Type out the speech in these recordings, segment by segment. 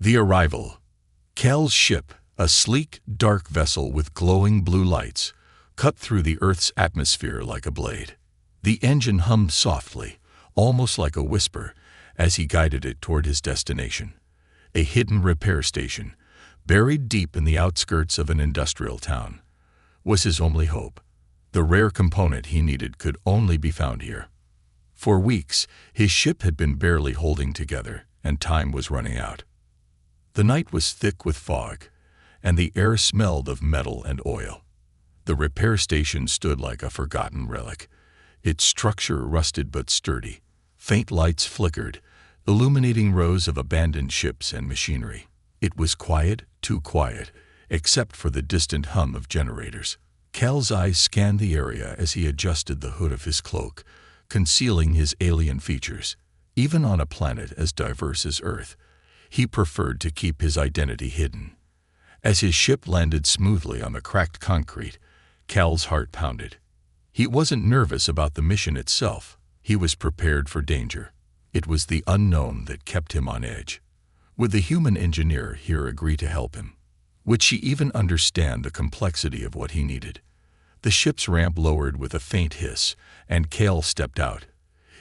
The arrival. Cal's ship, a sleek, dark vessel with glowing blue lights, cut through the Earth's atmosphere like a blade. The engine hummed softly, almost like a whisper, as he guided it toward his destination. A hidden repair station, buried deep in the outskirts of an industrial town, was his only hope. The rare component he needed could only be found here. For weeks, his ship had been barely holding together, and time was running out. The night was thick with fog, and the air smelled of metal and oil. The repair station stood like a forgotten relic, its structure rusted but sturdy. Faint lights flickered, illuminating rows of abandoned ships and machinery. It was quiet, too quiet, except for the distant hum of generators. Cal's eyes scanned the area as he adjusted the hood of his cloak, concealing his alien features. Even on a planet as diverse as Earth, he preferred to keep his identity hidden. As his ship landed smoothly on the cracked concrete, Cal's heart pounded. He wasn't nervous about the mission itself. He was prepared for danger. It was the unknown that kept him on edge. Would the human engineer here agree to help him? Would she even understand the complexity of what he needed? The ship's ramp lowered with a faint hiss, and Cal stepped out,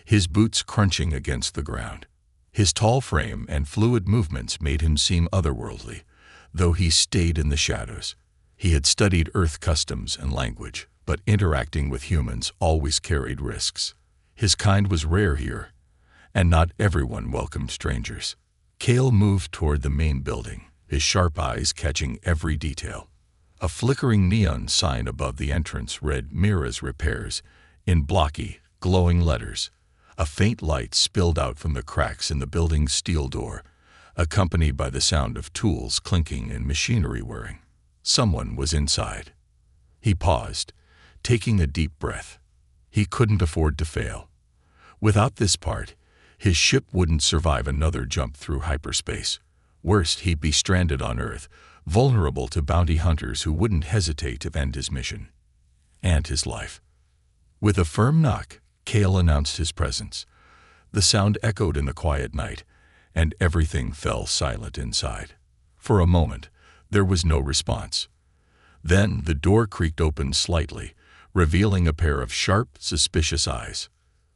his boots crunching against the ground. His tall frame and fluid movements made him seem otherworldly, though he stayed in the shadows. He had studied Earth customs and language, but interacting with humans always carried risks. His kind was rare here, and not everyone welcomed strangers. Cal moved toward the main building, his sharp eyes catching every detail. A flickering neon sign above the entrance read Mira's Repairs in blocky, glowing letters. A faint light spilled out from the cracks in the building's steel door, accompanied by the sound of tools clinking and machinery whirring. Someone was inside. He paused, taking a deep breath. He couldn't afford to fail. Without this part, his ship wouldn't survive another jump through hyperspace. Worst, he'd be stranded on Earth, vulnerable to bounty hunters who wouldn't hesitate to end his mission and his life. With a firm knock, Cal announced his presence. The sound echoed in the quiet night, and everything fell silent inside. For a moment, there was no response. Then the door creaked open slightly, revealing a pair of sharp, suspicious eyes.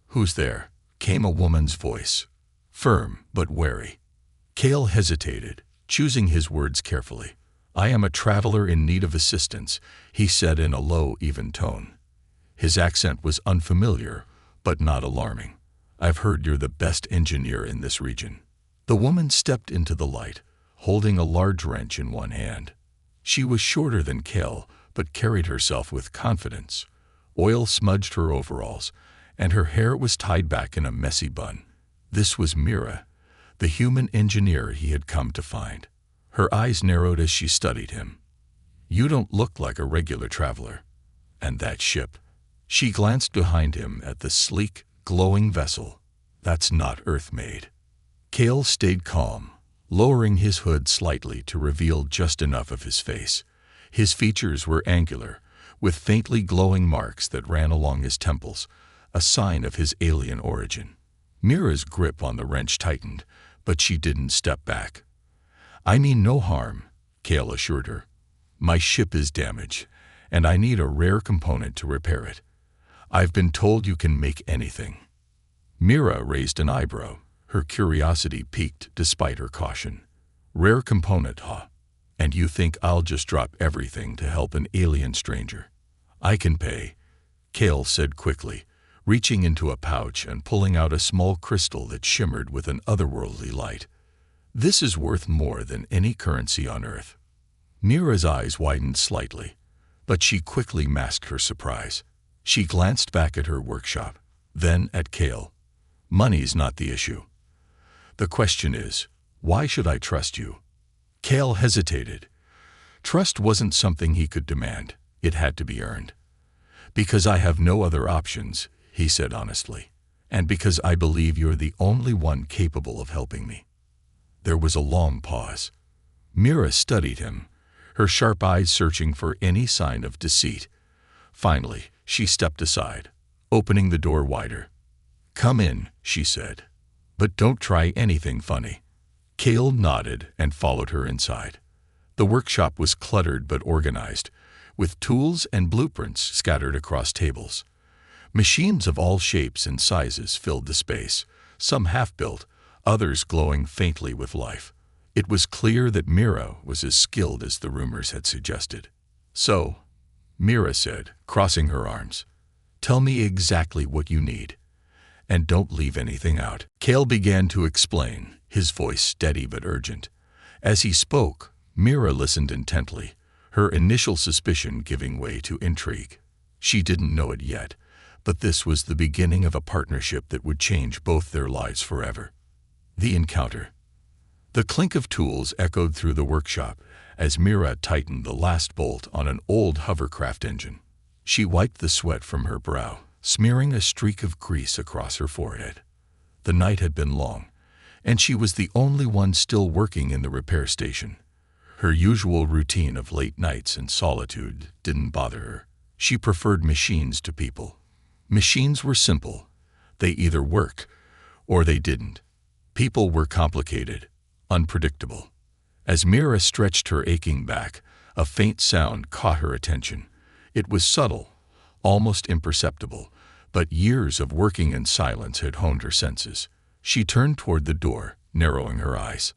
"Who's there?" came a woman's voice, firm but wary. Cal hesitated, choosing his words carefully. "I am a traveler in need of assistance," he said in a low, even tone. His accent was unfamiliar, but not alarming. "I've heard you're the best engineer in this region." The woman stepped into the light, holding a large wrench in one hand. She was shorter than Cal, but carried herself with confidence. Oil smudged her overalls, and her hair was tied back in a messy bun. This was Mira, the human engineer he had come to find. Her eyes narrowed as she studied him. "You don't look like a regular traveler. And that ship." She glanced behind him at the sleek, glowing vessel. "That's not Earth-made." Cal stayed calm, lowering his hood slightly to reveal just enough of his face. His features were angular, with faintly glowing marks that ran along his temples, a sign of his alien origin. Mira's grip on the wrench tightened, but she didn't step back. "I mean no harm," Cal assured her. "My ship is damaged, and I need a rare component to repair it. I've been told you can make anything." Mira raised an eyebrow, her curiosity piqued despite her caution. "Rare component, huh? And you think I'll just drop everything to help an alien stranger?" "I can pay," Cal said quickly, reaching into a pouch and pulling out a small crystal that shimmered with an otherworldly light. "This is worth more than any currency on Earth." Mira's eyes widened slightly, but she quickly masked her surprise. She glanced back at her workshop, then at Cal. "Money's not the issue. The question is, why should I trust you?" Cal hesitated. Trust wasn't something he could demand. It had to be earned. "Because I have no other options," he said honestly, "and because I believe you're the only one capable of helping me." There was a long pause. Mira studied him, her sharp eyes searching for any sign of deceit. Finally, she stepped aside, opening the door wider. "Come in," she said. "But don't try anything funny." Kale nodded and followed her inside. The workshop was cluttered but organized, with tools and blueprints scattered across tables. Machines of all shapes and sizes filled the space, some half-built, others glowing faintly with life. It was clear that Mira was as skilled as the rumors had suggested. "So," Mira said, crossing her arms, "tell me exactly what you need, and don't leave anything out." Kale began to explain, his voice steady but urgent. As he spoke, Mira listened intently, her initial suspicion giving way to intrigue. She didn't know it yet, but this was the beginning of a partnership that would change both their lives forever. The encounter. The clink of tools echoed through the workshop as Mira tightened the last bolt on an old hovercraft engine. She wiped the sweat from her brow, smearing a streak of grease across her forehead. The night had been long, and she was the only one still working in the repair station. Her usual routine of late nights and solitude didn't bother her. She preferred machines to people. Machines were simple. They either worked or they didn't. People were complicated, unpredictable. As Mira stretched her aching back, a faint sound caught her attention. It was subtle, almost imperceptible, but years of working in silence had honed her senses. She turned toward the door, narrowing her eyes.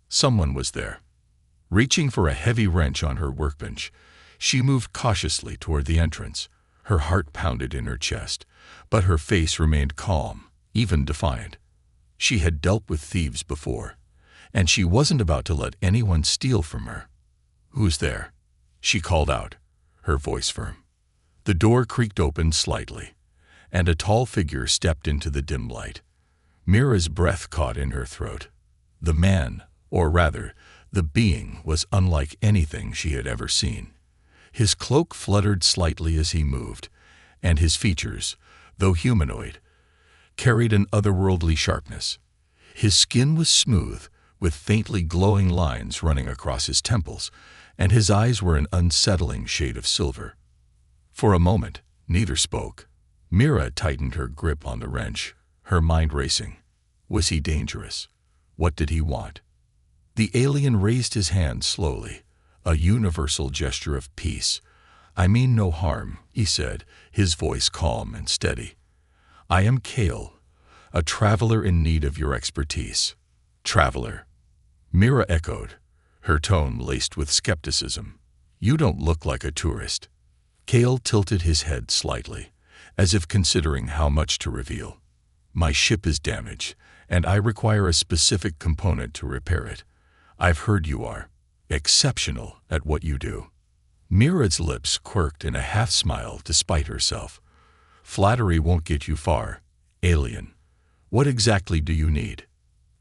Someone was there. Reaching for a heavy wrench on her workbench, she moved cautiously toward the entrance. Her heart pounded in her chest, but her face remained calm, even defiant. She had dealt with thieves before, and she wasn't about to let anyone steal from her. "Who's there?" she called out, her voice firm. The door creaked open slightly, and a tall figure stepped into the dim light. Mira's breath caught in her throat. The man, or rather, the being, was unlike anything she had ever seen. His cloak fluttered slightly as he moved, and his features, though humanoid, carried an otherworldly sharpness. His skin was smooth, with faintly glowing lines running across his temples, and his eyes were an unsettling shade of silver. For a moment, neither spoke. Mira tightened her grip on the wrench, her mind racing. Was he dangerous? What did he want? The alien raised his hand slowly, a universal gesture of peace. "I mean no harm," he said, his voice calm and steady. "I am Kale, a traveler in need of your expertise." "Traveler?" Mira echoed, her tone laced with skepticism. "You don't look like a tourist." Kale tilted his head slightly, as if considering how much to reveal. "My ship is damaged, and I require a specific component to repair it. I've heard you are exceptional at what you do." Mira's lips quirked in a half-smile despite herself. "Flattery won't get you far, alien. What exactly do you need?"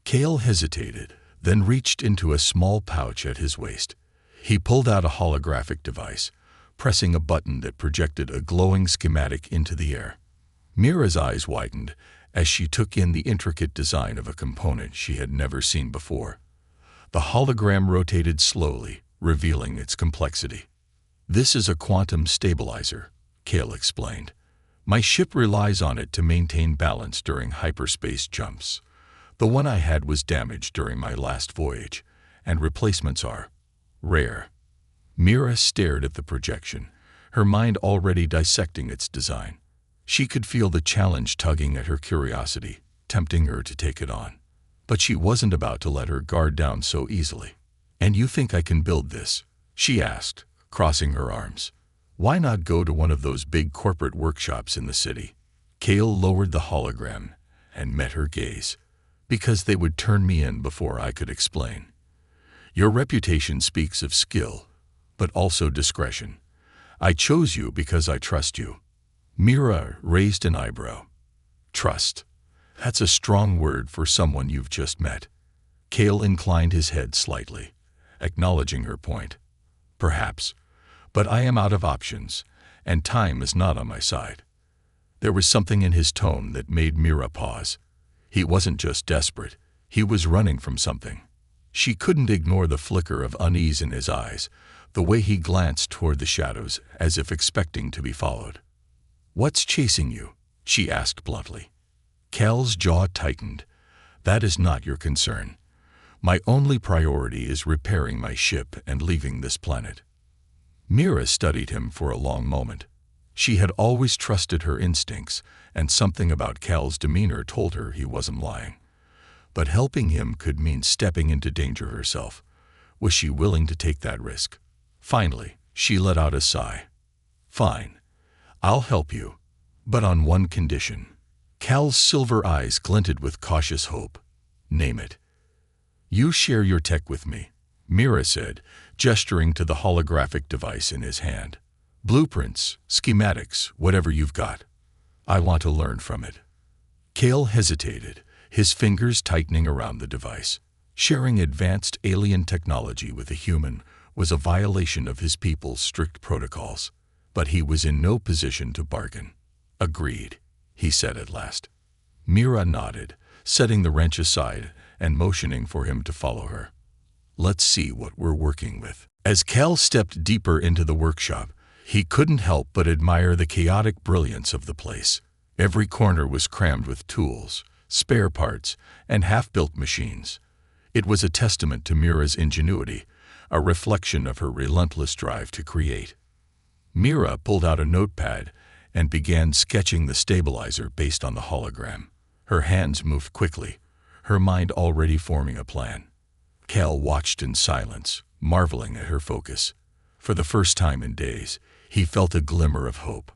Kale hesitated, then reached into a small pouch at his waist. He pulled out a holographic device, pressing a button that projected a glowing schematic into the air. Mira's eyes widened as she took in the intricate design of a component she had never seen before. The hologram rotated slowly, revealing its complexity. "This is a quantum stabilizer," Kale explained. "My ship relies on it to maintain balance during hyperspace jumps. The one I had was damaged during my last voyage, and replacements are rare." Mira stared at the projection, her mind already dissecting its design. She could feel the challenge tugging at her curiosity, tempting her to take it on. But she wasn't about to let her guard down so easily. "And you think I can build this?" she asked, crossing her arms. "Why not go to one of those big corporate workshops in the city?" Kale lowered the hologram and met her gaze. "Because they would turn me in before I could explain. Your reputation speaks of skill, but also discretion. I chose you because I trust you." Mira raised an eyebrow. "Trust? That's a strong word for someone you've just met." Kale inclined his head slightly, acknowledging her point. "Perhaps, but I am out of options, and time is not on my side." There was something in his tone that made Mira pause. He wasn't just desperate, he was running from something. She couldn't ignore the flicker of unease in his eyes, the way he glanced toward the shadows as if expecting to be followed. "What's chasing you?" she asked bluntly. Cal's jaw tightened. "That is not your concern. My only priority is repairing my ship and leaving this planet." Mira studied him for a long moment. She had always trusted her instincts, and something about Cal's demeanor told her he wasn't lying. But helping him could mean stepping into danger herself. Was she willing to take that risk? Finally, she let out a sigh. "Fine. I'll help you, but on one condition." Cal's silver eyes glinted with cautious hope. "Name it." "You share your tech with me," Mira said, gesturing to the holographic device in his hand. "Blueprints, schematics, whatever you've got. I want to learn from it." Cal hesitated, his fingers tightening around the device. Sharing advanced alien technology with a human was a violation of his people's strict protocols, but he was in no position to bargain. "Agreed," he said at last. Mira nodded, setting the wrench aside and motioning for him to follow her. "Let's see what we're working with." As Cal stepped deeper into the workshop, he couldn't help but admire the chaotic brilliance of the place. Every corner was crammed with tools, spare parts, and half-built machines. It was a testament to Mira's ingenuity, a reflection of her relentless drive to create. Mira pulled out a notepad and began sketching the stabilizer based on the hologram. Her hands moved quickly, her mind already forming a plan. Cal watched in silence, marveling at her focus. For the first time in days, he felt a glimmer of hope.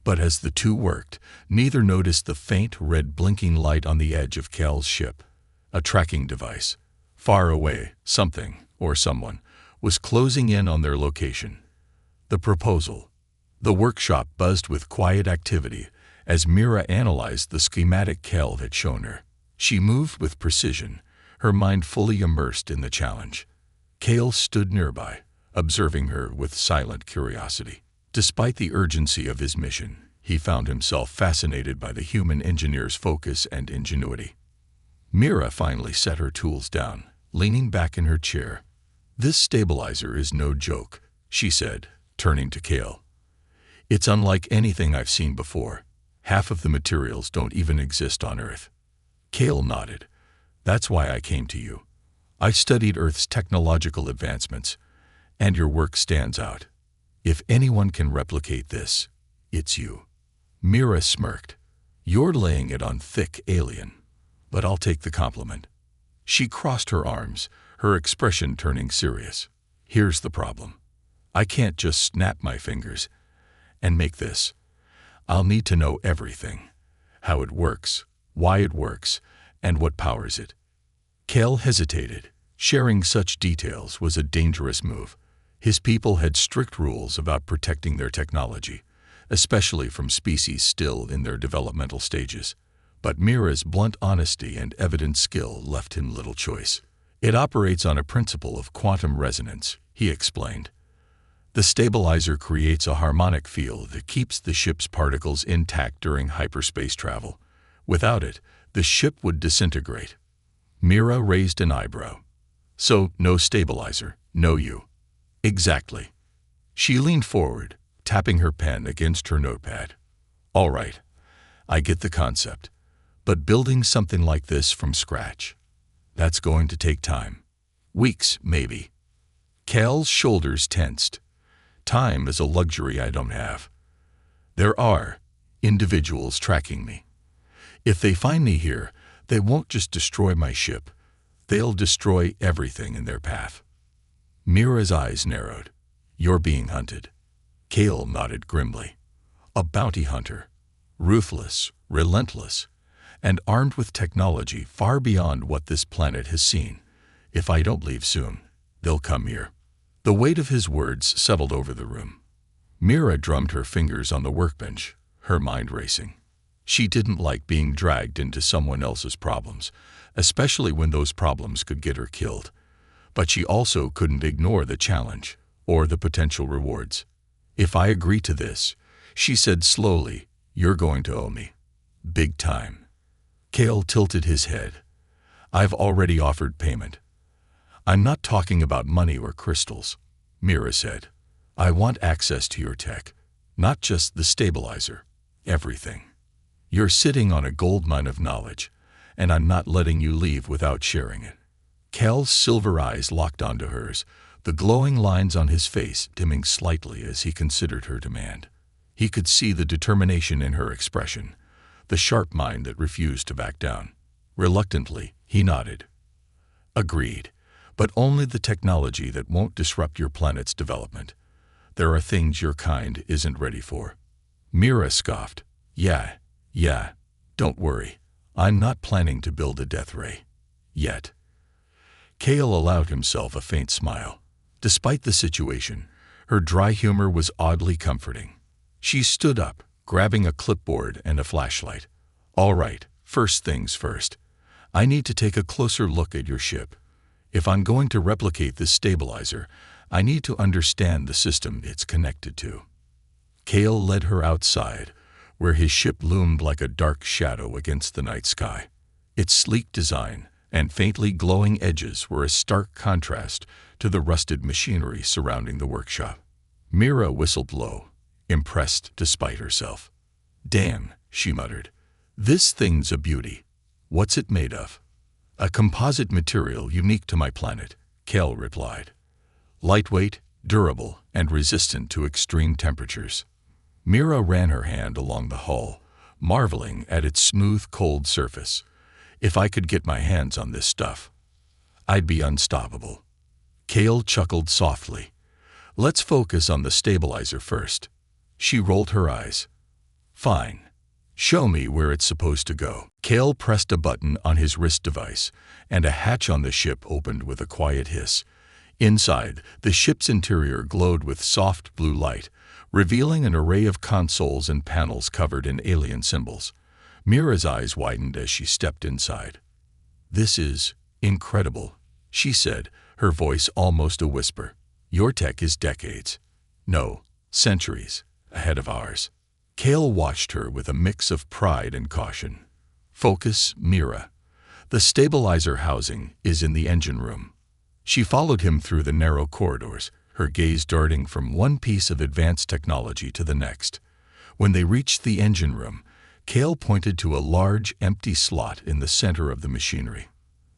But as the two worked, neither noticed the faint red blinking light on the edge of Cal's ship. A tracking device. Far away, something, or someone, was closing in on their location. The proposal. The workshop buzzed with quiet activity as Mira analyzed the schematic Cal had shown her. She moved with precision, her mind fully immersed in the challenge. Cal stood nearby, observing her with silent curiosity. Despite the urgency of his mission, he found himself fascinated by the human engineer's focus and ingenuity. Mira finally set her tools down, leaning back in her chair. "This stabilizer is no joke," she said, turning to Cal. "It's unlike anything I've seen before. Half of the materials don't even exist on Earth." Cal nodded. "That's why I came to you. I studied Earth's technological advancements, and your work stands out. If anyone can replicate this, it's you." Mira smirked. "You're laying it on thick, alien. But I'll take the compliment." She crossed her arms, her expression turning serious. "Here's the problem. I can't just snap my fingers and make this. I'll need to know everything. How it works, why it works, and what powers it." Cal hesitated. Sharing such details was a dangerous move. His people had strict rules about protecting their technology, especially from species still in their developmental stages. But Mira's blunt honesty and evident skill left him little choice. "It operates on a principle of quantum resonance," he explained. "The stabilizer creates a harmonic field that keeps the ship's particles intact during hyperspace travel. Without it, the ship would disintegrate." Mira raised an eyebrow. "So, no stabilizer, no you." "Exactly." She leaned forward, tapping her pen against her notepad. "All right, I get the concept. But building something like this from scratch, that's going to take time. Weeks, maybe." Cal's shoulders tensed. "Time is a luxury I don't have. There are individuals tracking me. If they find me here, they won't just destroy my ship. They'll destroy everything in their path." Mira's eyes narrowed. "You're being hunted." Cal nodded grimly. "A bounty hunter. Ruthless, relentless, and armed with technology far beyond what this planet has seen. If I don't leave soon, they'll come here." The weight of his words settled over the room. Mira drummed her fingers on the workbench, her mind racing. She didn't like being dragged into someone else's problems, especially when those problems could get her killed. But she also couldn't ignore the challenge or the potential rewards. "If I agree to this," she said slowly, "you're going to owe me. Big time." Cal tilted his head. "I've already offered payment." "I'm not talking about money or crystals," Mira said. "I want access to your tech, not just the stabilizer, everything. You're sitting on a goldmine of knowledge, and I'm not letting you leave without sharing it." Cal's silver eyes locked onto hers, the glowing lines on his face dimming slightly as he considered her demand. He could see the determination in her expression, the sharp mind that refused to back down. Reluctantly, he nodded. Agreed, but only the technology that won't disrupt your planet's development. There are things your kind isn't ready for. Mira scoffed. Yeah, don't worry. I'm not planning to build a death ray. Yet. Cal allowed himself a faint smile. Despite the situation, her dry humor was oddly comforting. She stood up, grabbing a clipboard and a flashlight. All right, first things first. I need to take a closer look at your ship. If I'm going to replicate this stabilizer, I need to understand the system it's connected to. Cal led her outside, where his ship loomed like a dark shadow against the night sky. Its sleek design and faintly glowing edges were a stark contrast to the rusted machinery surrounding the workshop. Mira whistled low, impressed despite herself. Damn, she muttered. This thing's a beauty. What's it made of? A composite material unique to my planet, Cal replied. Lightweight, durable, and resistant to extreme temperatures. Mira ran her hand along the hull, marveling at its smooth, cold surface. If I could get my hands on this stuff, I'd be unstoppable. Cal chuckled softly. Let's focus on the stabilizer first. She rolled her eyes. Fine. Show me where it's supposed to go. Cal pressed a button on his wrist device, and a hatch on the ship opened with a quiet hiss. Inside, the ship's interior glowed with soft blue light, revealing an array of consoles and panels covered in alien symbols. Mira's eyes widened as she stepped inside. This is incredible, she said, her voice almost a whisper. Your tech is decades, no, centuries, ahead of ours. Cal watched her with a mix of pride and caution. Focus, Mira. The stabilizer housing is in the engine room. She followed him through the narrow corridors, her gaze darting from one piece of advanced technology to the next. When they reached the engine room, Cal pointed to a large, empty slot in the center of the machinery.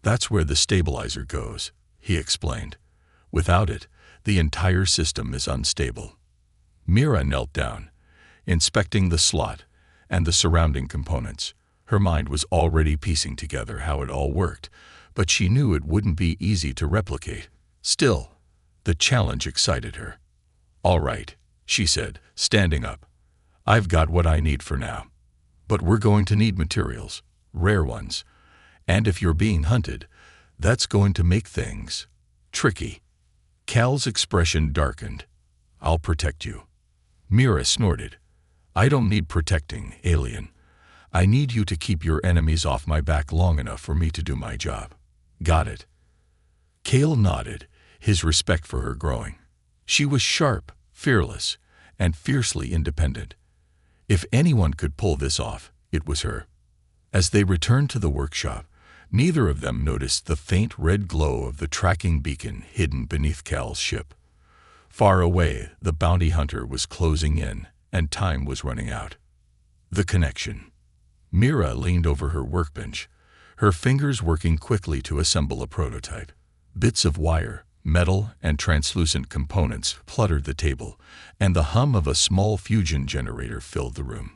That's where the stabilizer goes, he explained. Without it, the entire system is unstable. Mira knelt down, inspecting the slot and the surrounding components. Her mind was already piecing together how it all worked, but she knew it wouldn't be easy to replicate. Still, the challenge excited her. All right, she said, standing up. I've got what I need for now. But we're going to need materials, rare ones. And if you're being hunted, that's going to make things tricky. Cal's expression darkened. I'll protect you. Mira snorted. I don't need protecting, alien. I need you to keep your enemies off my back long enough for me to do my job. Got it? Cal nodded, his respect for her growing. She was sharp, fearless, and fiercely independent. If anyone could pull this off, it was her. As they returned to the workshop, neither of them noticed the faint red glow of the tracking beacon hidden beneath Cal's ship. Far away, the bounty hunter was closing in, and time was running out. The connection. Mira leaned over her workbench, her fingers working quickly to assemble a prototype. Bits of wire, metal, and translucent components cluttered the table, and the hum of a small fusion generator filled the room.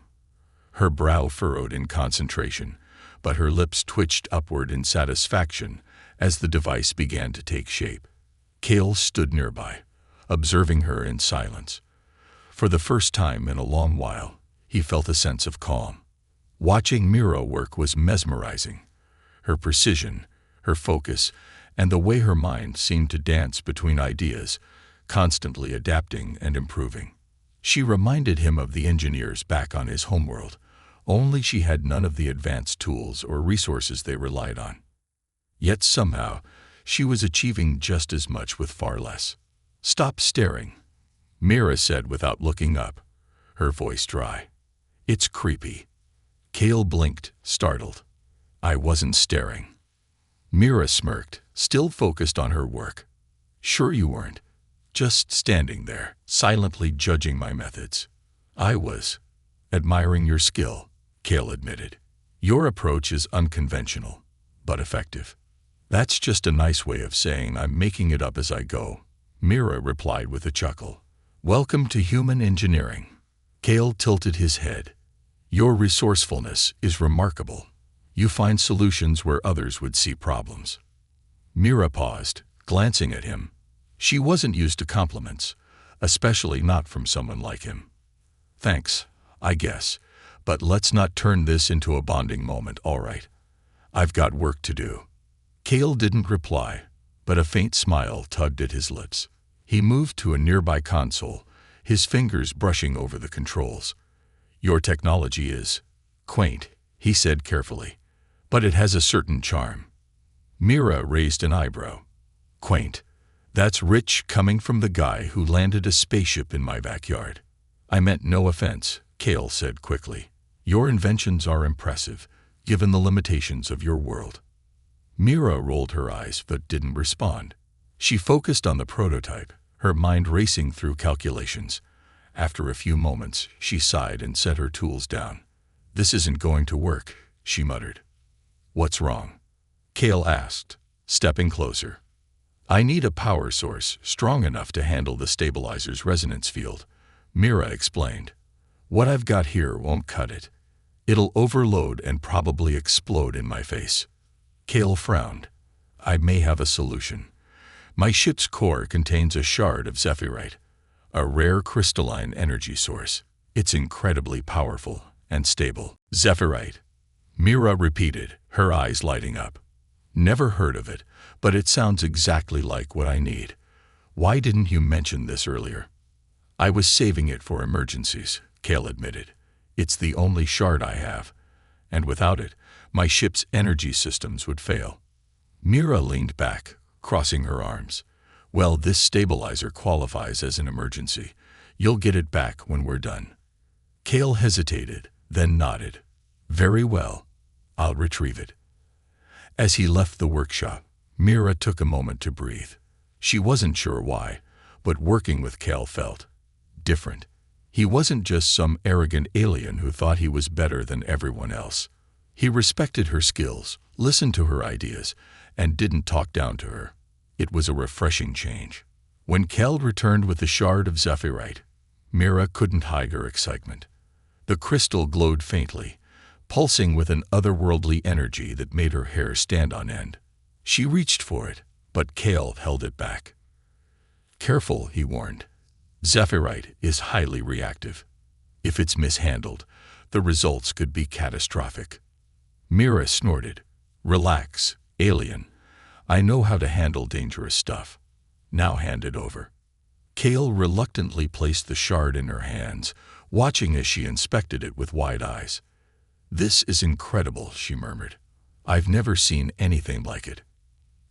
Her brow furrowed in concentration, but her lips twitched upward in satisfaction as the device began to take shape. Cal stood nearby, observing her in silence. For the first time in a long while, he felt a sense of calm. Watching Mira work was mesmerizing. Her precision, her focus, and the way her mind seemed to dance between ideas, constantly adapting and improving. She reminded him of the engineers back on his homeworld, only she had none of the advanced tools or resources they relied on. Yet somehow, she was achieving just as much with far less. Stop staring, Mira said without looking up, her voice dry. It's creepy. Cal blinked, startled. I wasn't staring. Mira smirked, still focused on her work. Sure you weren't. Just standing there, silently judging my methods. I was. Admiring your skill, Cal admitted. Your approach is unconventional, but effective. That's just a nice way of saying I'm making it up as I go, Mira replied with a chuckle. Welcome to human engineering. Cale tilted his head. Your resourcefulness is remarkable. You find solutions where others would see problems. Mira paused, glancing at him. She wasn't used to compliments, especially not from someone like him. Thanks, I guess, but let's not turn this into a bonding moment, all right? I've got work to do. Cale didn't reply, but a faint smile tugged at his lips. He moved to a nearby console, his fingers brushing over the controls. Your technology is quaint, he said carefully, but it has a certain charm. Mira raised an eyebrow. Quaint. That's rich coming from the guy who landed a spaceship in my backyard. I meant no offense, Cale said quickly. Your inventions are impressive, given the limitations of your world. Mira rolled her eyes but didn't respond. She focused on the prototype, her mind racing through calculations. After a few moments, she sighed and set her tools down. This isn't going to work, she muttered. What's wrong? Cale asked, stepping closer. I need a power source strong enough to handle the stabilizer's resonance field, Mira explained. What I've got here won't cut it. It'll overload and probably explode in my face. Cale frowned. I may have a solution. My ship's core contains a shard of zephyrite, a rare crystalline energy source. It's incredibly powerful and stable. Zephyrite, Mira repeated, her eyes lighting up. Never heard of it, but it sounds exactly like what I need. Why didn't you mention this earlier? I was saving it for emergencies, Cale admitted. It's the only shard I have, and without it, my ship's energy systems would fail. Mira leaned back, crossing her arms. Well, this stabilizer qualifies as an emergency. You'll get it back when we're done. Cale hesitated, then nodded. Very well. I'll retrieve it. As he left the workshop, Mira took a moment to breathe. She wasn't sure why, but working with Cale felt different. He wasn't just some arrogant alien who thought he was better than everyone else. He respected her skills, listened to her ideas, and didn't talk down to her. It was a refreshing change. When Cale returned with the shard of zephyrite, Mira couldn't hide her excitement. The crystal glowed faintly, pulsing with an otherworldly energy that made her hair stand on end. She reached for it, but Cale held it back. Careful, he warned. Zephyrite is highly reactive. If it's mishandled, the results could be catastrophic. Mira snorted. Relax, alien. I know how to handle dangerous stuff. Now hand it over. Cale reluctantly placed the shard in her hands, watching as she inspected it with wide eyes. This is incredible, she murmured. I've never seen anything like it.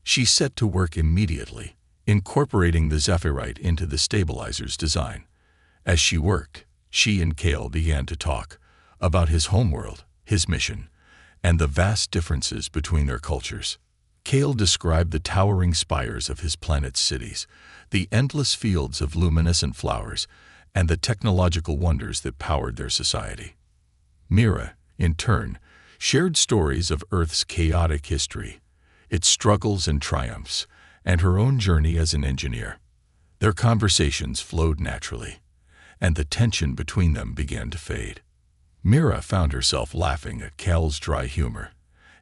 She set to work immediately, incorporating the zephyrite into the stabilizer's design. As she worked, she and Cale began to talk about his homeworld, his mission, and the vast differences between their cultures. Cale described the towering spires of his planet's cities, the endless fields of luminescent flowers, and the technological wonders that powered their society. Mira, in turn, shared stories of Earth's chaotic history, its struggles and triumphs, and her own journey as an engineer. Their conversations flowed naturally, and the tension between them began to fade. Mira found herself laughing at Cale's dry humor,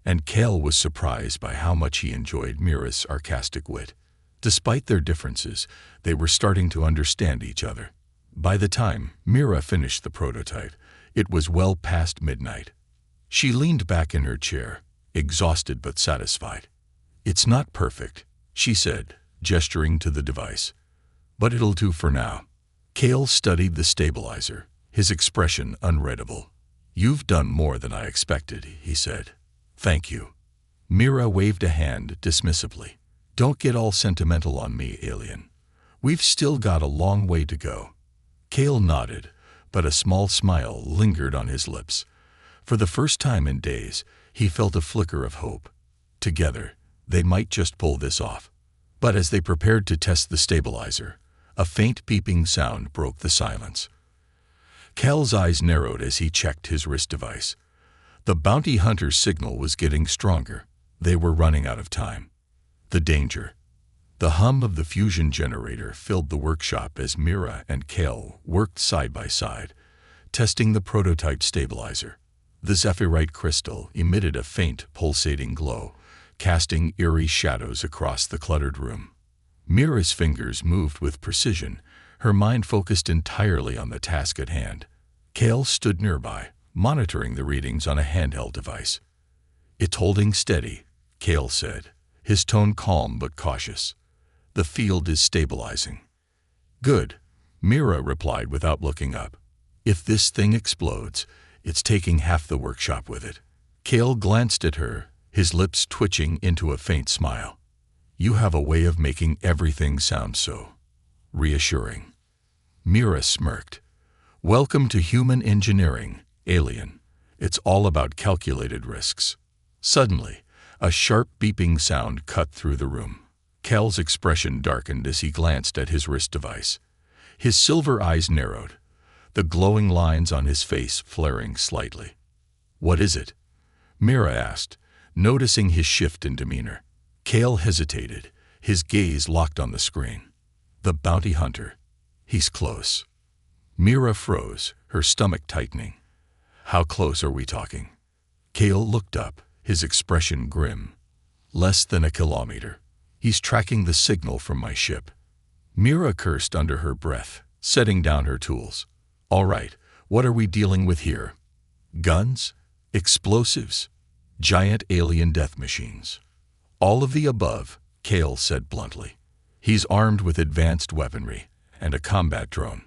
and Cale was surprised by how much he enjoyed Mira's sarcastic wit. Despite their differences, they were starting to understand each other. By the time Mira finished the prototype, it was well past midnight. She leaned back in her chair, exhausted but satisfied. It's not perfect, she said, gesturing to the device. But it'll do for now. Cale studied the stabilizer, his expression unreadable. You've done more than I expected, he said. Thank you. Mira waved a hand dismissively. Don't get all sentimental on me, alien. We've still got a long way to go. Cale nodded, but a small smile lingered on his lips. For the first time in days, he felt a flicker of hope. Together, they might just pull this off. But as they prepared to test the stabilizer, a faint beeping sound broke the silence. Cale's eyes narrowed as he checked his wrist device. The bounty hunter's signal was getting stronger. They were running out of time. The danger. The hum of the fusion generator filled the workshop as Mira and Kale worked side by side, testing the prototype stabilizer. The zephyrite crystal emitted a faint, pulsating glow, casting eerie shadows across the cluttered room. Mira's fingers moved with precision, her mind focused entirely on the task at hand. Kale stood nearby, monitoring the readings on a handheld device. "It's holding steady," Kale said, his tone calm but cautious. "The field is stabilizing." "Good," Mira replied without looking up. "If this thing explodes, it's taking half the workshop with it." Kale glanced at her, his lips twitching into a faint smile. "You have a way of making everything sound so reassuring." Mira smirked. "Welcome to human engineering, alien. It's all about calculated risks." Suddenly, a sharp beeping sound cut through the room. Cal's expression darkened as he glanced at his wrist device. His silver eyes narrowed, the glowing lines on his face flaring slightly. "What is it?" Mira asked, noticing his shift in demeanor. Cal hesitated, his gaze locked on the screen. "The bounty hunter. He's close." Mira froze, her stomach tightening. "How close are we talking?" Cal looked up, his expression grim. "Less than a kilometer. He's tracking the signal from my ship." Mira cursed under her breath, setting down her tools. "All right, what are we dealing with here? Guns? Explosives? Giant alien death machines?" "All of the above," Cal said bluntly. "He's armed with advanced weaponry and a combat drone.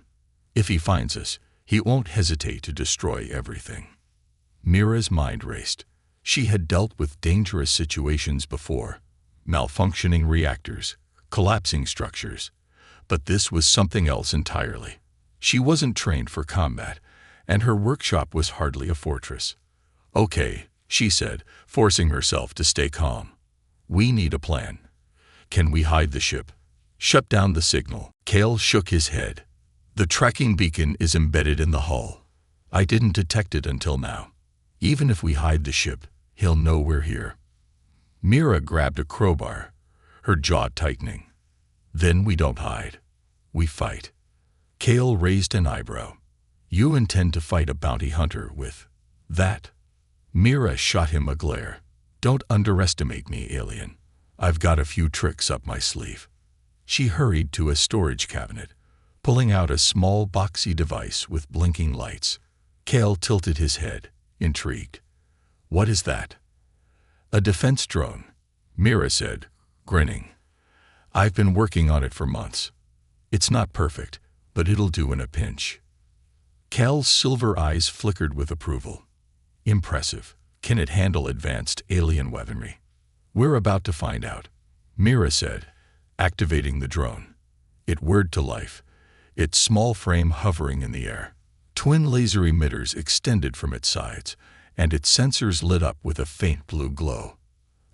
If he finds us, he won't hesitate to destroy everything." Mira's mind raced. She had dealt with dangerous situations before, malfunctioning reactors, collapsing structures, but this was something else entirely. She wasn't trained for combat, and her workshop was hardly a fortress. "Okay," she said, forcing herself to stay calm. "We need a plan. Can we hide the ship? Shut down the signal?" Cal shook his head. "The tracking beacon is embedded in the hull. I didn't detect it until now. Even if we hide the ship, he'll know we're here." Mira grabbed a crowbar, her jaw tightening. "Then we don't hide. We fight." Cal raised an eyebrow. "You intend to fight a bounty hunter with that?" Mira shot him a glare. "Don't underestimate me, alien. I've got a few tricks up my sleeve." She hurried to a storage cabinet, pulling out a small boxy device with blinking lights. Cal tilted his head, intrigued. "What is that?" "A defense drone," Mira said, grinning. "I've been working on it for months. It's not perfect, but it'll do in a pinch." Cal's silver eyes flickered with approval. "Impressive. Can it handle advanced alien weaponry?" "We're about to find out," Mira said, activating the drone. It whirred to life, its small frame hovering in the air. Twin laser emitters extended from its sides, and its sensors lit up with a faint blue glow.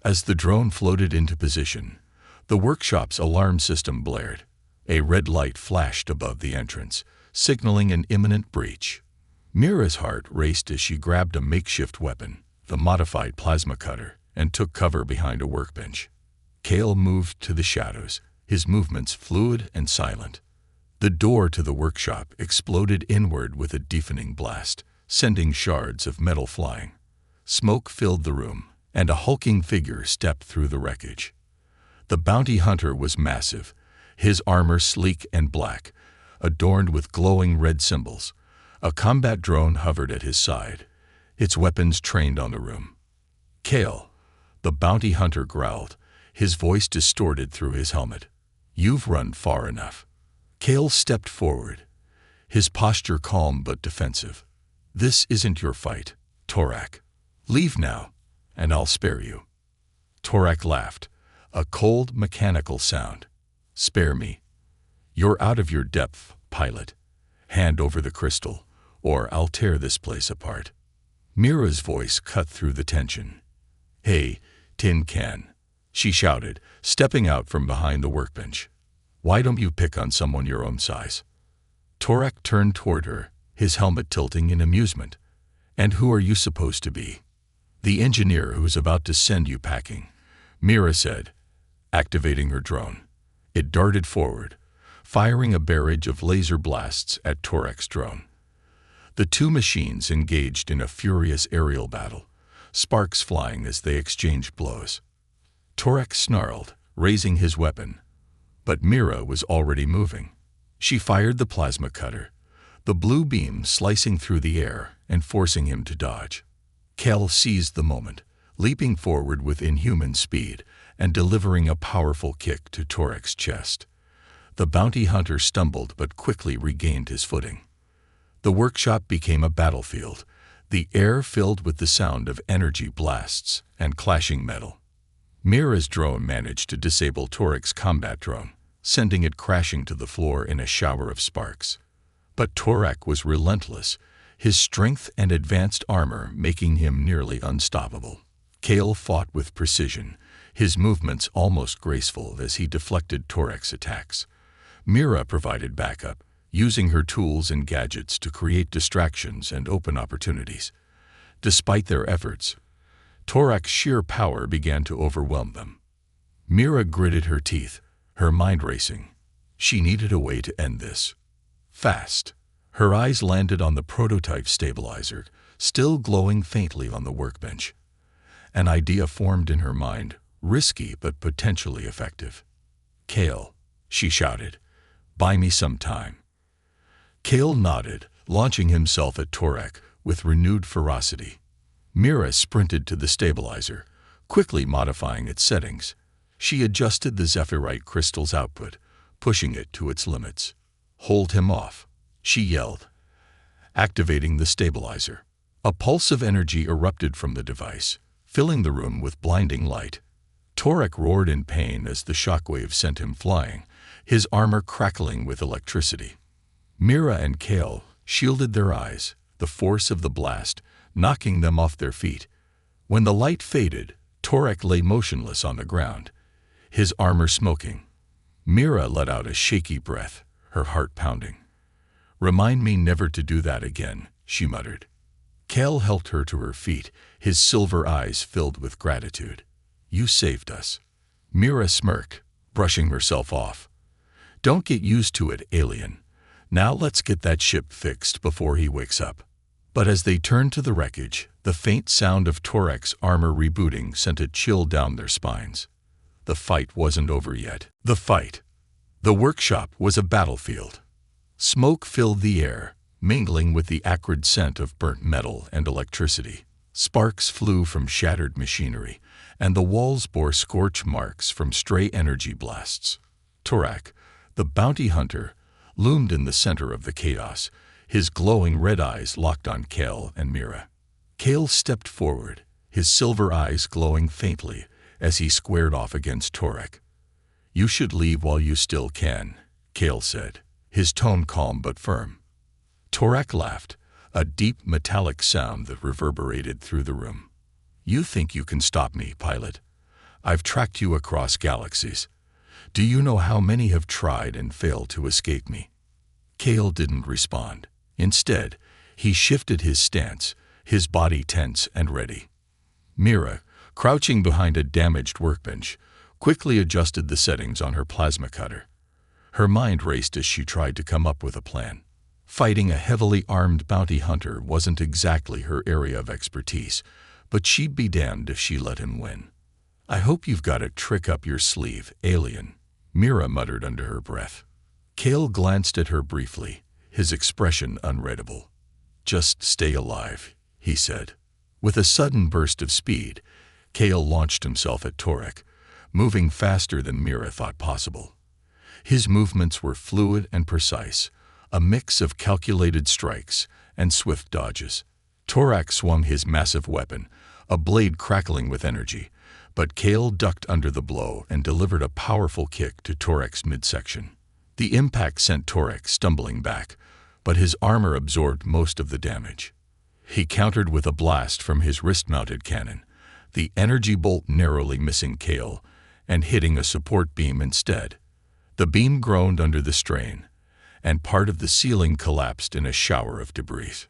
As the drone floated into position, the workshop's alarm system blared. A red light flashed above the entrance, signaling an imminent breach. Mira's heart raced as she grabbed a makeshift weapon, the modified plasma cutter, and took cover behind a workbench. Cal moved to the shadows, his movements fluid and silent. The door to the workshop exploded inward with a deafening blast, sending shards of metal flying. Smoke filled the room, and a hulking figure stepped through the wreckage. The bounty hunter was massive, his armor sleek and black, adorned with glowing red symbols. A combat drone hovered at his side, its weapons trained on the room. "Cal," the bounty hunter growled, his voice distorted through his helmet. "You've run far enough." Cal stepped forward, his posture calm but defensive. "This isn't your fight, Torak. Leave now, and I'll spare you." Torak laughed, a cold, mechanical sound. "Spare me? You're out of your depth, pilot. Hand over the crystal, or I'll tear this place apart." Mira's voice cut through the tension. "Hey, Tin Can," she shouted, stepping out from behind the workbench. "Why don't you pick on someone your own size?" Torak turned toward her, his helmet tilting in amusement. "And who are you supposed to be?" "The engineer who's about to send you packing," Mira said. activating her drone. It darted forward, firing a barrage of laser blasts at Torek's drone. The two machines engaged in a furious aerial battle, sparks flying as they exchanged blows. Torek snarled, raising his weapon, but Mira was already moving. She fired the plasma cutter, the blue beam slicing through the air and forcing him to dodge. Kel seized the moment, leaping forward with inhuman speed and delivering a powerful kick to Torek's chest. The bounty hunter stumbled but quickly regained his footing. The workshop became a battlefield, the air filled with the sound of energy blasts and clashing metal. Mira's drone managed to disable Torek's combat drone, sending it crashing to the floor in a shower of sparks. But Torek was relentless, his strength and advanced armor making him nearly unstoppable. Kale fought with precision, his movements almost graceful as he deflected Torek's attacks. Mira provided backup, using her tools and gadgets to create distractions and open opportunities. Despite their efforts, Torek's sheer power began to overwhelm them. Mira gritted her teeth, her mind racing. She needed a way to end this. Fast. Her eyes landed on the prototype stabilizer, still glowing faintly on the workbench. An idea formed in her mind, risky but potentially effective. "Kale," she shouted, "buy me some time." Kale nodded, launching himself at Torek with renewed ferocity. Mira sprinted to the stabilizer, quickly modifying its settings. She adjusted the zephyrite crystal's output, pushing it to its limits. "Hold him off," she yelled, activating the stabilizer. A pulse of energy erupted from the device, filling the room with blinding light. Torek roared in pain as the shockwave sent him flying, his armor crackling with electricity. Mira and Kale shielded their eyes, the force of the blast knocking them off their feet. When the light faded, Torek lay motionless on the ground, his armor smoking. Mira let out a shaky breath, her heart pounding. "Remind me never to do that again," she muttered. Kale helped her to her feet, his silver eyes filled with gratitude. "You saved us." Mira smirked, brushing herself off. "Don't get used to it, alien. Now let's get that ship fixed before he wakes up." But as they turned to the wreckage, the faint sound of Torek's armor rebooting sent a chill down their spines. The fight wasn't over yet. The workshop was a battlefield. Smoke filled the air, mingling with the acrid scent of burnt metal and electricity. Sparks flew from shattered machinery, and the walls bore scorch marks from stray energy blasts. Torek, the bounty hunter, loomed in the center of the chaos, his glowing red eyes locked on Kale and Mira. Kale stepped forward, his silver eyes glowing faintly as he squared off against Torek. "You should leave while you still can," Kale said, his tone calm but firm. Torek laughed, a deep metallic sound that reverberated through the room. "You think you can stop me, pilot? I've tracked you across galaxies. Do you know how many have tried and failed to escape me?" Kale didn't respond. Instead, he shifted his stance, his body tense and ready. Mira, crouching behind a damaged workbench, quickly adjusted the settings on her plasma cutter. Her mind raced as she tried to come up with a plan. Fighting a heavily armed bounty hunter wasn't exactly her area of expertise, but she'd be damned if she let him win. "I hope you've got a trick up your sleeve, alien," Mira muttered under her breath. Kale glanced at her briefly, his expression unreadable. "Just stay alive," he said. With a sudden burst of speed, Kale launched himself at Torek, moving faster than Mira thought possible. His movements were fluid and precise, a mix of calculated strikes and swift dodges. Torek swung his massive weapon, a blade crackling with energy, but Kale ducked under the blow and delivered a powerful kick to Torek's midsection. The impact sent Torek stumbling back, but his armor absorbed most of the damage. He countered with a blast from his wrist-mounted cannon, the energy bolt narrowly missing Kale and hitting a support beam instead. The beam groaned under the strain, and part of the ceiling collapsed in a shower of debris.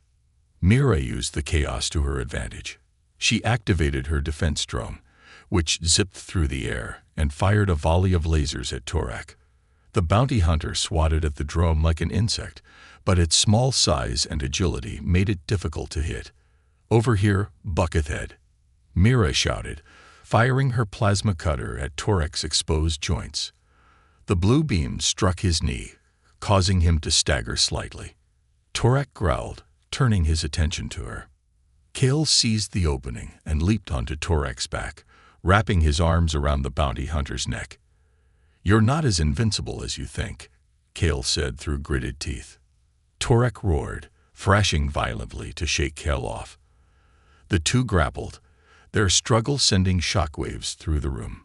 Mira used the chaos to her advantage. She activated her defense drone, which zipped through the air, and fired a volley of lasers at Torak. The bounty hunter swatted at the drone like an insect, but its small size and agility made it difficult to hit. "Over here, Buckethead," Mira shouted, firing her plasma cutter at Torak's exposed joints. The blue beam struck his knee, causing him to stagger slightly. Torak growled, turning his attention to her. Kale seized the opening and leaped onto Torak's back, wrapping his arms around the bounty hunter's neck. "You're not as invincible as you think," Kale said through gritted teeth. Torak roared, thrashing violently to shake Kale off. The two grappled, their struggle sending shockwaves through the room.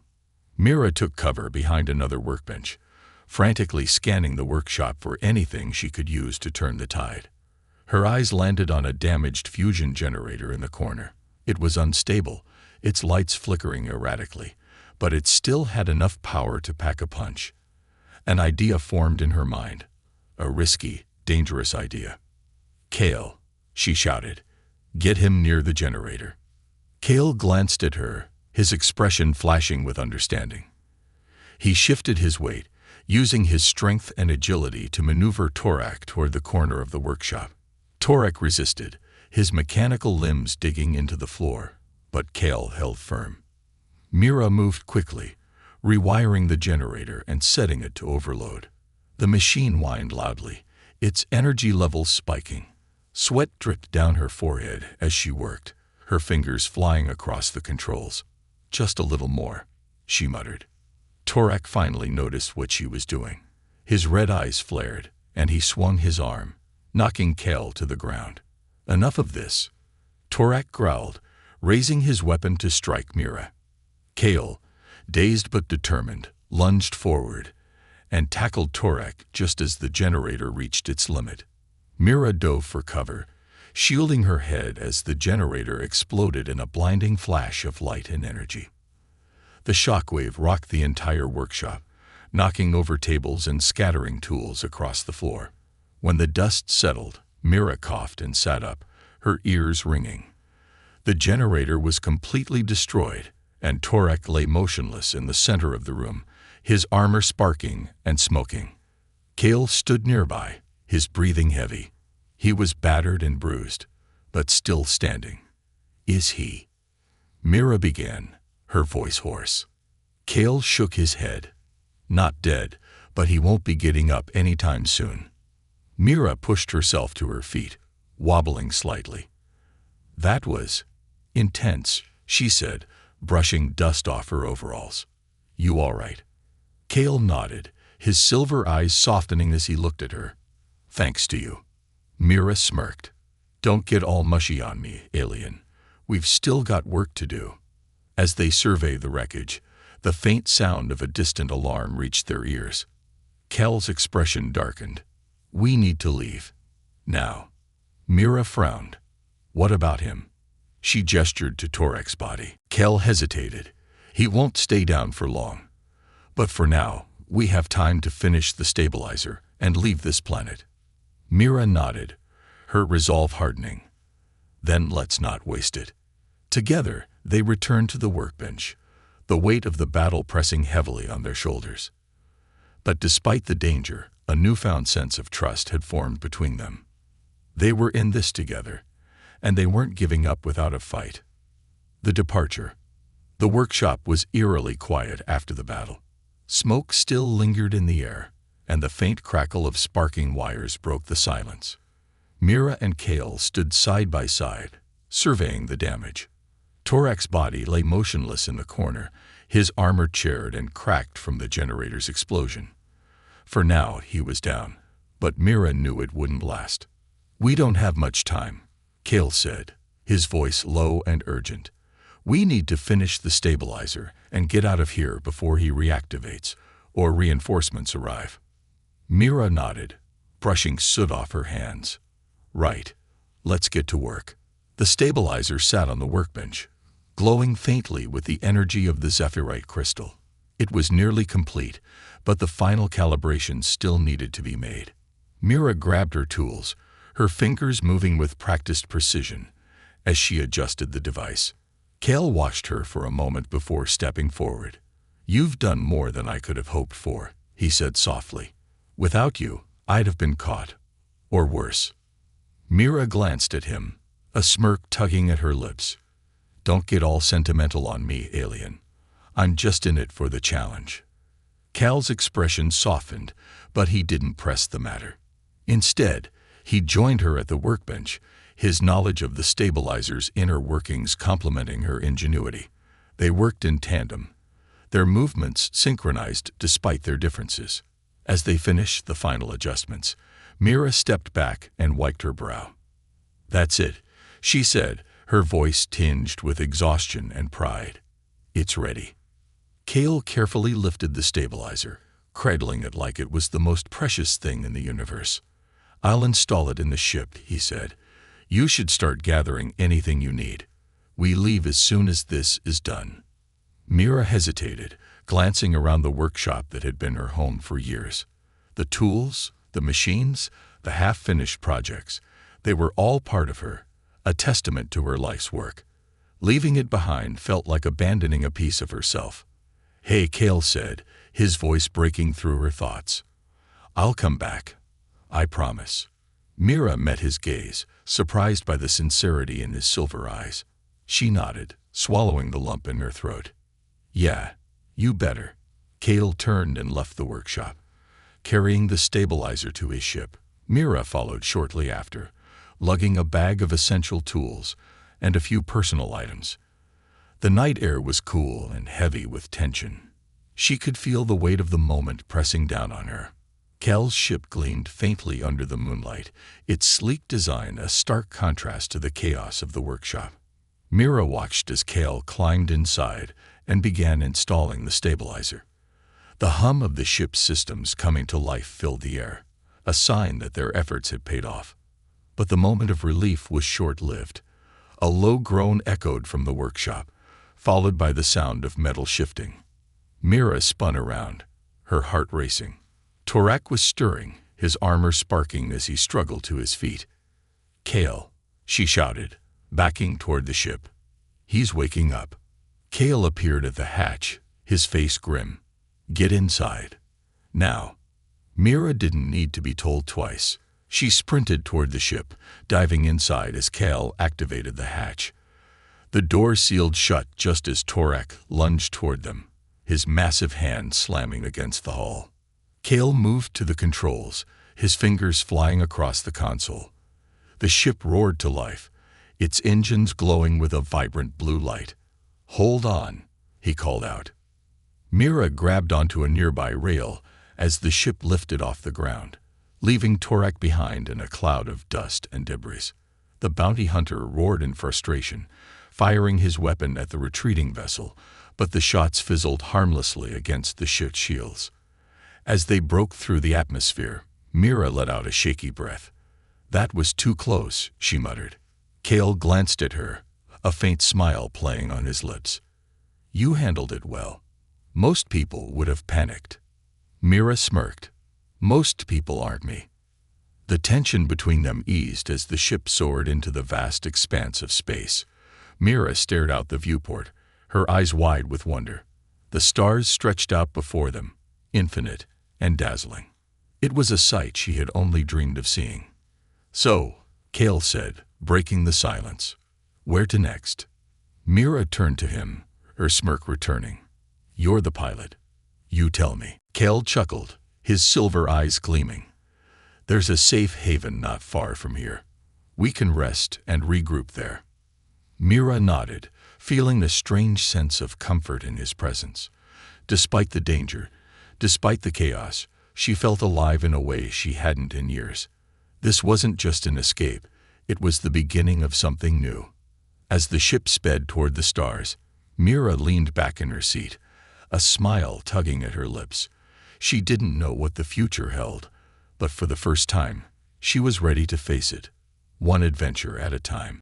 Mira took cover behind another workbench, frantically scanning the workshop for anything she could use to turn the tide. Her eyes landed on a damaged fusion generator in the corner. It was unstable, its lights flickering erratically, but it still had enough power to pack a punch. An idea formed in her mind, a risky, dangerous idea. "Kale," she shouted, "get him near the generator." Kale glanced at her, his expression flashing with understanding. He shifted his weight, using his strength and agility to maneuver Torak toward the corner of the workshop. Torak resisted, his mechanical limbs digging into the floor, but Kale held firm. Mira moved quickly, rewiring the generator and setting it to overload. The machine whined loudly, its energy levels spiking. Sweat dripped down her forehead as she worked, her fingers flying across the controls. "Just a little more," she muttered. Torak finally noticed what she was doing. His red eyes flared, and he swung his arm, knocking Kale to the ground. "Enough of this," Torak growled, raising his weapon to strike Mira. Kale, dazed but determined, lunged forward and tackled Torak just as the generator reached its limit. Mira dove for cover, shielding her head as the generator exploded in a blinding flash of light and energy. The shockwave rocked the entire workshop, knocking over tables and scattering tools across the floor. When the dust settled, Mira coughed and sat up, her ears ringing. The generator was completely destroyed, and Torak lay motionless in the center of the room, his armor sparking and smoking. Kale stood nearby, his breathing heavy. He was battered and bruised, but still standing. "Is he?" Mira began, her voice hoarse. Kale shook his head. "Not dead, but he won't be getting up anytime soon." Mira pushed herself to her feet, wobbling slightly. "That was intense," she said, brushing dust off her overalls. "You all right?" Kale nodded, his silver eyes softening as he looked at her. "Thanks to you." Mira smirked. "Don't get all mushy on me, alien. We've still got work to do." As they surveyed the wreckage, the faint sound of a distant alarm reached their ears. Kale's expression darkened. "We need to leave. Now." Mira frowned. "What about him?" She gestured to Torak's body. Kale hesitated. "He won't stay down for long. But for now, we have time to finish the stabilizer and leave this planet." Mira nodded, her resolve hardening. "Then let's not waste it." Together, they returned to the workbench, the weight of the battle pressing heavily on their shoulders. But despite the danger, a newfound sense of trust had formed between them. They were in this together, and they weren't giving up without a fight. The departure. The workshop was eerily quiet after the battle. Smoke still lingered in the air, and the faint crackle of sparking wires broke the silence. Mira and Kale stood side by side, surveying the damage. Torak's body lay motionless in the corner, his armor charred and cracked from the generator's explosion. For now, he was down, but Mira knew it wouldn't last. "We don't have much time," Kale said, his voice low and urgent. "We need to finish the stabilizer and get out of here before he reactivates, or reinforcements arrive." Mira nodded, brushing soot off her hands. "Right. Let's get to work." The stabilizer sat on the workbench, glowing faintly with the energy of the zephyrite crystal. It was nearly complete, but the final calibration still needed to be made. Mira grabbed her tools, her fingers moving with practiced precision as she adjusted the device. Kale watched her for a moment before stepping forward. "You've done more than I could have hoped for," he said softly. "Without you, I'd have been caught. Or worse." Mira glanced at him, a smirk tugging at her lips. "Don't get all sentimental on me, alien. I'm just in it for the challenge." Cal's expression softened, but he didn't press the matter. Instead, he joined her at the workbench, his knowledge of the stabilizer's inner workings complementing her ingenuity. They worked in tandem, their movements synchronized despite their differences. As they finished the final adjustments, Mira stepped back and wiped her brow. "That's it," she said, her voice tinged with exhaustion and pride. "It's ready." Cal carefully lifted the stabilizer, cradling it like it was the most precious thing in the universe. "I'll install it in the ship," he said. "You should start gathering anything you need. We leave as soon as this is done." Mira hesitated, glancing around the workshop that had been her home for years. The tools, the machines, the half-finished projects, they were all part of her, a testament to her life's work. Leaving it behind felt like abandoning a piece of herself. "Hey," Cal said, his voice breaking through her thoughts. "I'll come back. I promise." Mira met his gaze, surprised by the sincerity in his silver eyes. She nodded, swallowing the lump in her throat. "Yeah, you better." Cal turned and left the workshop, carrying the stabilizer to his ship. Mira followed shortly after, lugging a bag of essential tools and a few personal items. The night air was cool and heavy with tension. She could feel the weight of the moment pressing down on her. Cal's ship gleamed faintly under the moonlight, its sleek design a stark contrast to the chaos of the workshop. Mira watched as Cal climbed inside and began installing the stabilizer. The hum of the ship's systems coming to life filled the air, a sign that their efforts had paid off. But the moment of relief was short-lived. A low groan echoed from the workshop, followed by the sound of metal shifting. Mira spun around, her heart racing. Torak was stirring, his armor sparking as he struggled to his feet. "Cal," she shouted, backing toward the ship. "He's waking up." Cal appeared at the hatch, his face grim. "Get inside. Now." Mira didn't need to be told twice. She sprinted toward the ship, diving inside as Cal activated the hatch. The door sealed shut just as Torak lunged toward them, his massive hand slamming against the hull. Cal moved to the controls, his fingers flying across the console. The ship roared to life, its engines glowing with a vibrant blue light. "Hold on," he called out. Mira grabbed onto a nearby rail as the ship lifted off the ground, leaving Torak behind in a cloud of dust and debris. The bounty hunter roared in frustration, firing his weapon at the retreating vessel, but the shots fizzled harmlessly against the ship's shields. As they broke through the atmosphere, Mira let out a shaky breath. "That was too close," she muttered. Cal glanced at her, a faint smile playing on his lips. "You handled it well. Most people would have panicked." Mira smirked. "Most people aren't me." The tension between them eased as the ship soared into the vast expanse of space. Mira stared out the viewport, her eyes wide with wonder. The stars stretched out before them, infinite and dazzling. It was a sight she had only dreamed of seeing. "So," Cal said, breaking the silence, "where to next?" Mira turned to him, her smirk returning. "You're the pilot. You tell me." Cal chuckled, his silver eyes gleaming. "There's a safe haven not far from here. We can rest and regroup there." Mira nodded, feeling a strange sense of comfort in his presence. Despite the danger, despite the chaos, she felt alive in a way she hadn't in years. This wasn't just an escape, it was the beginning of something new. As the ship sped toward the stars, Mira leaned back in her seat, a smile tugging at her lips. She didn't know what the future held, but for the first time, she was ready to face it, one adventure at a time.